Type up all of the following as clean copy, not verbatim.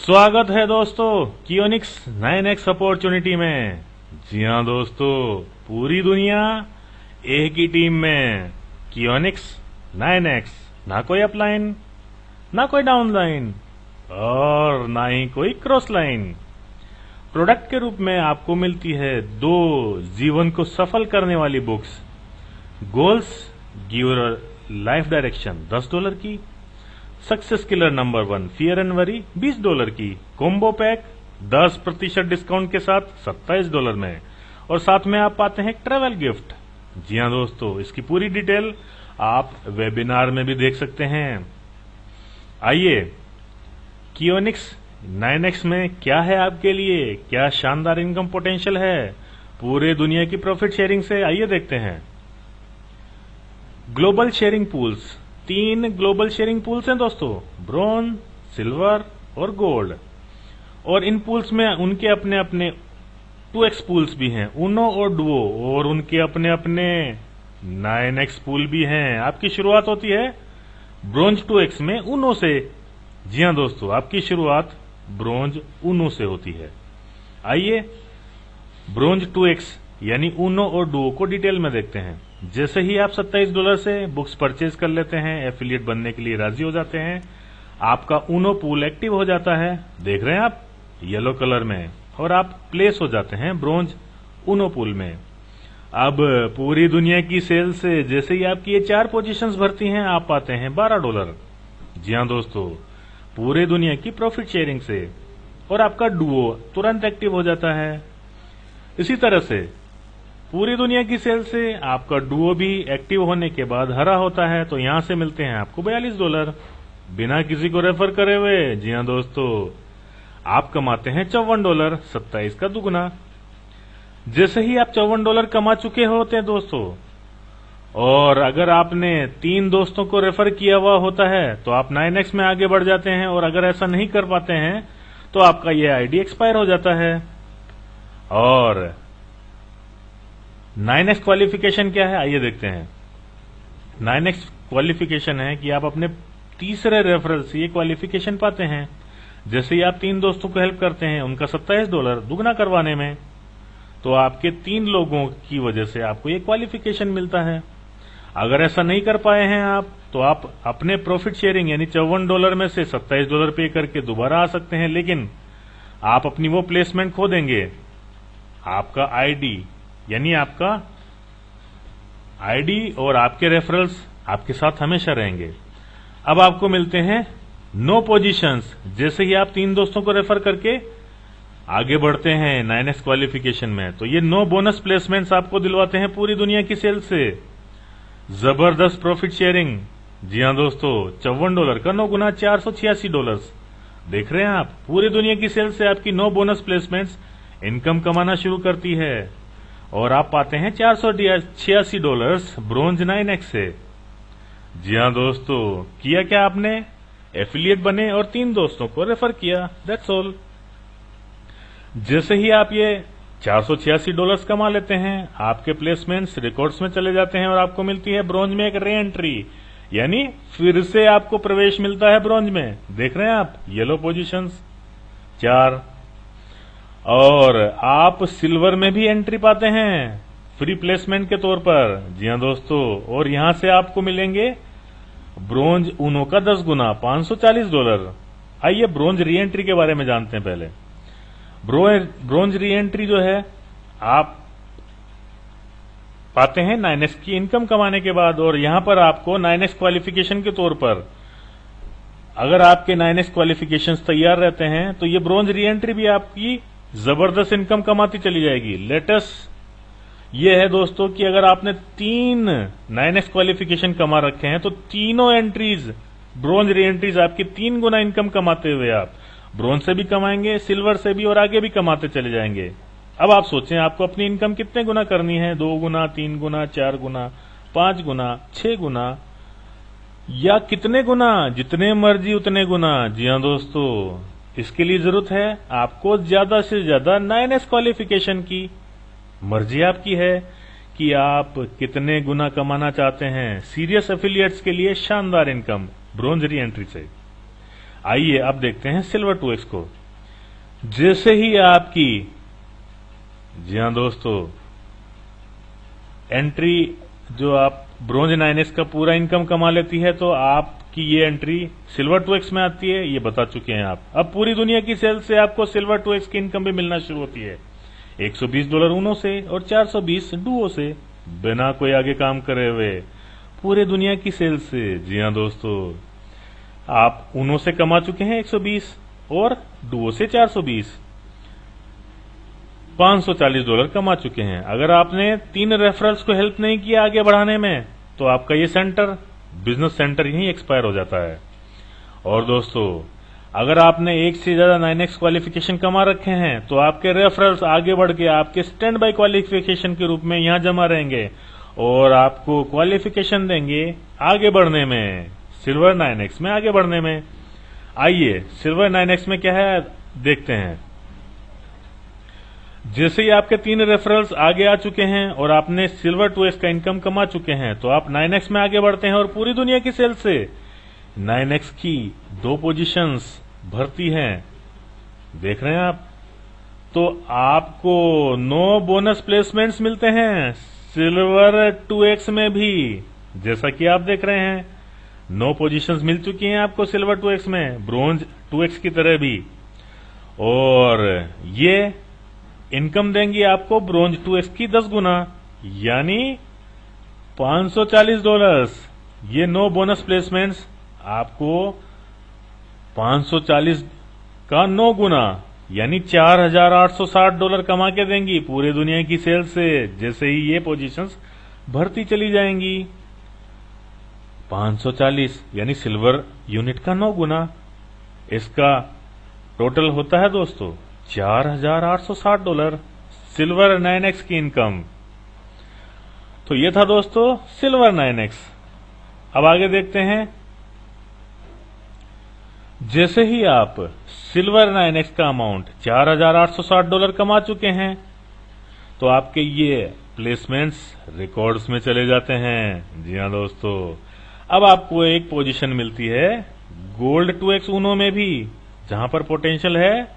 स्वागत है दोस्तों कियोनिक्स 9x अपॉर्चुनिटी में। जी हाँ दोस्तों, पूरी दुनिया एक ही टीम में। कियोनिक्स 9x, ना कोई अपलाइन, ना कोई डाउनलाइन और ना ही कोई क्रॉस लाइन। प्रोडक्ट के रूप में आपको मिलती है दो जीवन को सफल करने वाली books. Goals give your life direction $10 की, success killer number 1 fear and worry $20 की, कॉम्बो पैक 10% डिस्काउंट के साथ $27 में, और साथ में आप पाते हैं ट्रेवल गिफ्ट। जी हाँ दोस्तों, इसकी पूरी डिटेल आप वेबिनार में भी देख सकते हैं। आइए, कियोनिक्स 9x में क्या है आपके लिए, क्या शानदार इनकम पोटेंशियल है पूरे दुनिया की प्रॉफिट शेयरिंग से, आइए देखते हैं। Global sharing pools, 3 global sharing pools हैं दोस्तों, ब्रोंज, सिल्वर और गोल्ड। और इन पूल्स में उनके अपने अपने 2x पूल्स भी हैं, ऊनो और डुओ, और उनके अपने अपने 9x पूल भी हैं। आपकी शुरुआत होती है ब्रोंज 2x में ऊनो से। जी हाँ दोस्तों, आपकी शुरुआत ब्रोंज ऊनो से होती है। आइए ब्रोंज 2x यानी ऊनो और डुओ को डिटेल में देखते हैं। जैसे ही आप $27 से बुक्स परचेज कर लेते हैं, एफिलिएट बनने के लिए राजी हो जाते हैं, आपका ऊनो पूल एक्टिव हो जाता है। देख रहे हैं आप येलो कलर में, और आप प्लेस हो जाते हैं ब्रोंज ऊनो पूल में। अब पूरी दुनिया की सेल से जैसे ही आपकी ये 4 पोजीशंस भरती हैं, आप पाते हैं $12। जी हाँ दोस्तों, पूरे दुनिया की प्रॉफिट शेयरिंग से, और आपका डुओ तुरंत एक्टिव हो जाता है। इसी तरह से पूरी दुनिया की सेल से आपका डुओ भी एक्टिव होने के बाद हरा होता है, तो यहां से मिलते हैं आपको $42 बिना किसी को रेफर करे हुए। जी हाँ दोस्तों, आप कमाते हैं $54, 27 का दुगुना। जैसे ही आप $54 कमा चुके होते हैं दोस्तों, और अगर आपने 3 दोस्तों को रेफर किया हुआ होता है, तो आप 9x में आगे बढ़ जाते हैं। और अगर ऐसा नहीं कर पाते हैं तो आपका यह आईडी एक्सपायर हो जाता है। और 9x क्वालिफिकेशन क्या है, आइए देखते हैं। 9x क्वालिफिकेशन है कि आप अपने तीसरे रेफरल से ये क्वालिफिकेशन पाते हैं। जैसे ही आप 3 दोस्तों को हेल्प करते हैं उनका $27 दुगना करवाने में, तो आपके 3 लोगों की वजह से आपको ये क्वालिफिकेशन मिलता है। अगर ऐसा नहीं कर पाए हैं आप, तो आप अपने प्रॉफिट शेयरिंग यानी $54 में से $27 पे करके दोबारा आ सकते हैं, लेकिन आप अपनी वो प्लेसमेंट खो देंगे। आपका आईडी यानी आपका आईडी और आपके रेफरल्स आपके साथ हमेशा रहेंगे। अब आपको मिलते हैं नो पोजीशंस। जैसे ही आप 3 दोस्तों को रेफर करके आगे बढ़ते हैं 9x क्वालिफिकेशन में, तो ये 9 बोनस प्लेसमेंट्स आपको दिलवाते हैं पूरी दुनिया की सेल से। जबरदस्त प्रॉफिट शेयरिंग। जी हाँ दोस्तों, $54 का 9 गुना $486। देख रहे हैं आप, पूरी दुनिया की सेल से आपकी 9 बोनस प्लेसमेंट्स इनकम कमाना शुरू करती है, और आप पाते हैं $486 ब्रोंज 9x से। जी हाँ दोस्तों, किया क्या आपने, एफिलिएट बने और 3 दोस्तों को रेफर किया, दैट्स ऑल। जैसे ही आप ये $486 कमा लेते हैं, आपके प्लेसमेंट्स रिकॉर्ड्स में चले जाते हैं और आपको मिलती है ब्रोंज में एक री एंट्री, यानी फिर से आपको प्रवेश मिलता है ब्रोंज में। देख रहे हैं आप, येलो पोजीशंस 4, और आप सिल्वर में भी एंट्री पाते हैं फ्री प्लेसमेंट के तौर पर। जी हाँ दोस्तों, और यहां से आपको मिलेंगे ब्रोंज ऊनो का 10 गुना $540। आइए ब्रोंज री एंट्री के बारे में जानते हैं पहले। ब्रोंज री एंट्री जो है, आप पाते हैं 9x की इनकम कमाने के बाद, और यहां पर आपको 9x क्वालिफिकेशन के तौर पर, अगर आपके 9x क्वालिफिकेशन तैयार रहते हैं, तो ये ब्रोंज री एंट्री भी आपकी जबरदस्त इनकम कमाती चली जाएगी। लेटेस्ट ये है दोस्तों कि अगर आपने 3 9x क्वालिफिकेशन कमा रखे हैं, तो तीनों एंट्रीज ब्रोंज री एंट्रीज आपकी 3 गुना इनकम कमाते हुए आप ब्रोंज से भी कमाएंगे, सिल्वर से भी, और आगे भी कमाते चले जाएंगे। अब आप सोचें आपको अपनी इनकम कितने गुना करनी है, 2 गुना, 3 गुना, 4 गुना, 5 गुना, 6 गुना, या कितने गुना, जितने मर्जी उतने गुना। जी हाँ दोस्तों, इसके लिए जरूरत है आपको ज्यादा से ज्यादा 9x क्वालिफिकेशन की। मर्जी आपकी है कि आप कितने गुना कमाना चाहते हैं। सीरियस एफिलिएट्स के लिए शानदार इनकम ब्रोंज री एंट्री से। आइए अब देखते हैं सिल्वर 2x को। जैसे ही आपकी, जी हाँ दोस्तों, एंट्री जो आप ब्रोंज 9x का पूरा इनकम कमा लेती है, तो आपकी ये एंट्री सिल्वर 2x में आती है, ये बता चुके हैं आप। अब पूरी दुनिया की सेल से आपको सिल्वर 2x की इनकम भी मिलना शुरू होती है, $120 ऊनो से और 420 डुओ से, बिना कोई आगे काम करे हुए पूरे दुनिया की सेल से। जी हाँ दोस्तों, आप ऊनो से कमा चुके हैं 120 और डुओ से 420, $540 कमा चुके हैं। अगर आपने 3 रेफरल्स को हेल्प नहीं किया आगे बढ़ाने में, तो आपका ये सेंटर, बिजनेस सेंटर, यहीं एक्सपायर हो जाता है। और दोस्तों, अगर आपने एक से ज्यादा 9x क्वालिफिकेशन कमा रखे हैं, तो आपके रेफरल्स आगे बढ़ के आपके स्टैंड बाय क्वालिफिकेशन के रूप में यहां जमा रहेंगे और आपको क्वालिफिकेशन देंगे आगे बढ़ने में, सिल्वर 9x में आगे बढ़ने में। आइए सिल्वर 9x में क्या है देखते हैं। जैसे ही आपके 3 रेफरल्स आगे आ चुके हैं और आपने सिल्वर 2x का इनकम कमा चुके हैं, तो आप 9x में आगे बढ़ते हैं और पूरी दुनिया की सेल से 9x की 2 पोजीशंस भरती हैं, देख रहे हैं आप। तो आपको 9 बोनस प्लेसमेंट्स मिलते हैं सिल्वर 2x में भी, जैसा कि आप देख रहे हैं 9 पोजीशंस मिल चुकी हैं आपको सिल्वर 2x में, ब्रोंज 2x की तरह भी। और ये इनकम देंगी आपको ब्रोंज 2x की 10 गुना, यानी $540। ये 9 बोनस प्लेसमेंट्स आपको 540 का 9 गुना, यानी $4860 कमा के देंगी पूरे दुनिया की सेल से, जैसे ही ये पोजीशंस भरती चली जाएंगी। 540 यानी सिल्वर यूनिट का 9 गुना, इसका टोटल होता है दोस्तों $4860 सिल्वर 9x की इनकम। तो ये था दोस्तों सिल्वर 9x। अब आगे देखते हैं। जैसे ही आप सिल्वर 9x का अमाउंट $4860 कमा चुके हैं, तो आपके ये प्लेसमेंट्स रिकॉर्ड्स में चले जाते हैं। जी हाँ दोस्तों, अब आपको एक पोजीशन मिलती है गोल्ड 2x ऊनो में भी, जहां पर पोटेंशियल है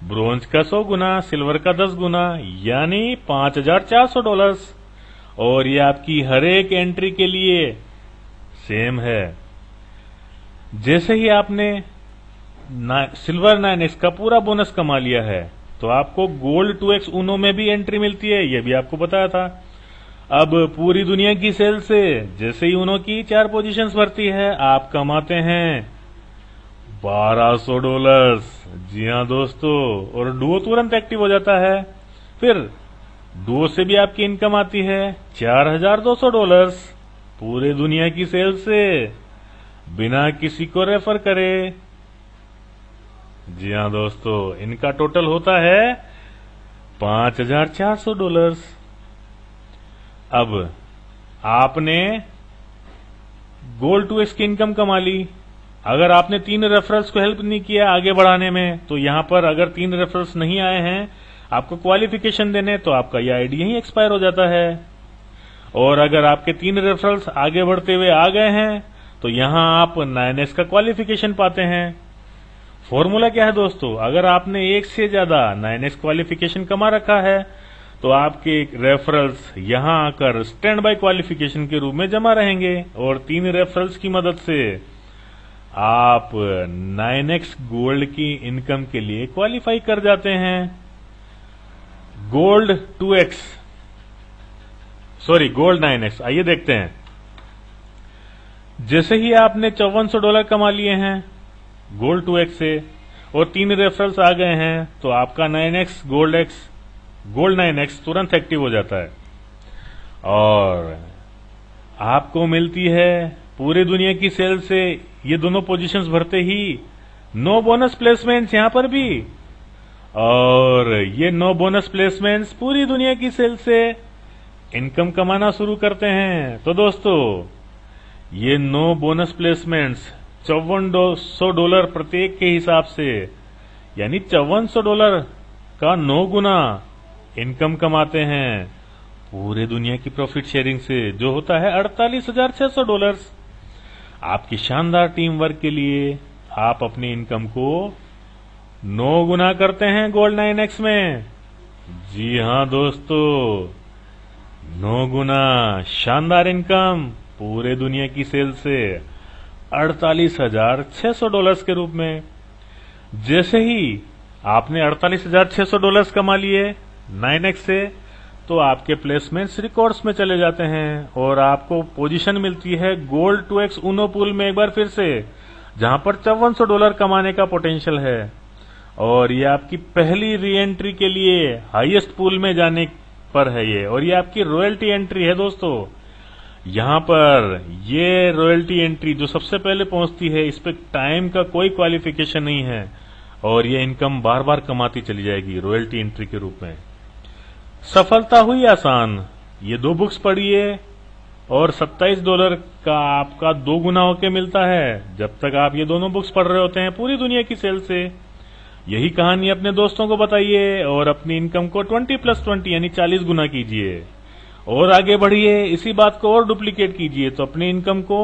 ब्रोंज का 100 गुना, सिल्वर का 10 गुना, यानी $5400। और ये आपकी हर एक एंट्री के लिए सेम है। जैसे ही आपने सिल्वर 9x का पूरा बोनस कमा लिया है, तो आपको गोल्ड 2x ऊनो में भी एंट्री मिलती है, यह भी आपको बताया था। अब पूरी दुनिया की सेल से जैसे ही ऊनो की 4 पोजीशंस भरती है, आप कमाते हैं $1200। जी हाँ दोस्तों, और डुओ तुरंत एक्टिव हो जाता है। फिर डुओ से भी आपकी इनकम आती है $4200 पूरे दुनिया की सेल से, बिना किसी को रेफर करे। जी हाँ दोस्तों, इनका टोटल होता है $5400। अब आपने गोल्ड 2x की इनकम कमा ली। अगर आपने 3 रेफरल्स को हेल्प नहीं किया आगे बढ़ाने में, तो यहां पर अगर 3 रेफरल्स नहीं आए हैं आपको क्वालिफिकेशन देने, तो आपका ये आईडी यहीं एक्सपायर हो जाता है। और अगर आपके 3 रेफरल्स आगे बढ़ते हुए आ गए हैं, तो यहां आप 9x का क्वालिफिकेशन पाते हैं। फॉर्मूला क्या है दोस्तों, अगर आपने एक से ज्यादा 9x क्वालिफिकेशन कमा रखा है, तो आपके रेफरल्स यहां आकर स्टैंड बाय क्वालिफिकेशन के रूप में जमा रहेंगे, और 3 रेफरल्स की मदद से आप 9x गोल्ड की इनकम के लिए क्वालिफाई कर जाते हैं। Gold 2x, sorry gold 9x। आइए देखते हैं। जैसे ही आपने $5400 कमा लिए हैं गोल्ड 2x से और 3 रेफरल्स आ गए हैं, तो आपका 9x गोल्ड 9x तुरंत एक्टिव हो जाता है और आपको मिलती है पूरे दुनिया की सेल से ये दोनों पोजीशंस भरते ही 9 बोनस प्लेसमेंट्स यहां पर भी, और ये 9 बोनस प्लेसमेंट्स पूरी दुनिया की सेल से इनकम कमाना शुरू करते हैं। तो दोस्तों, ये 9 बोनस प्लेसमेंट्स $5400 प्रत्येक के हिसाब से, यानी $5400 का 9 गुना इनकम कमाते हैं पूरे दुनिया की प्रॉफिट शेयरिंग से, जो होता है $48,600। आपकी शानदार टीम वर्क के लिए आप अपनी इनकम को 9 गुना करते हैं गोल्ड 9x में। जी हां दोस्तों, 9 गुना शानदार इनकम पूरे दुनिया की सेल से $48,600 के रूप में। जैसे ही आपने $48,600 कमा लिए 9x से, तो आपके प्लेसमेंट्स रिकॉर्ड्स में चले जाते हैं और आपको पोजीशन मिलती है गोल्ड 2x ऊनो पूल में एक बार फिर से, जहां पर $5400 कमाने का पोटेंशियल है। और ये आपकी पहली री एंट्री के लिए हाईएस्ट पूल में जाने पर है ये, और ये आपकी रॉयल्टी एंट्री है दोस्तों। यहां पर ये रॉयल्टी एंट्री जो सबसे पहले पहुंचती है, इस पे टाइम का कोई क्वालिफिकेशन नहीं है और ये इनकम बार बार कमाती चली जाएगी रॉयल्टी एंट्री के रूप में। सफलता हुई आसान, ये 2 बुक्स पढ़िए और $27 का आपका 2 गुना होके मिलता है जब तक आप ये दोनों बुक्स पढ़ रहे होते हैं पूरी दुनिया की सेल से। यही कहानी अपने दोस्तों को बताइए और अपनी इनकम को 20+20 यानी 40 गुना कीजिए और आगे बढ़िए। इसी बात को और डुप्लीकेट कीजिए तो अपनी इनकम को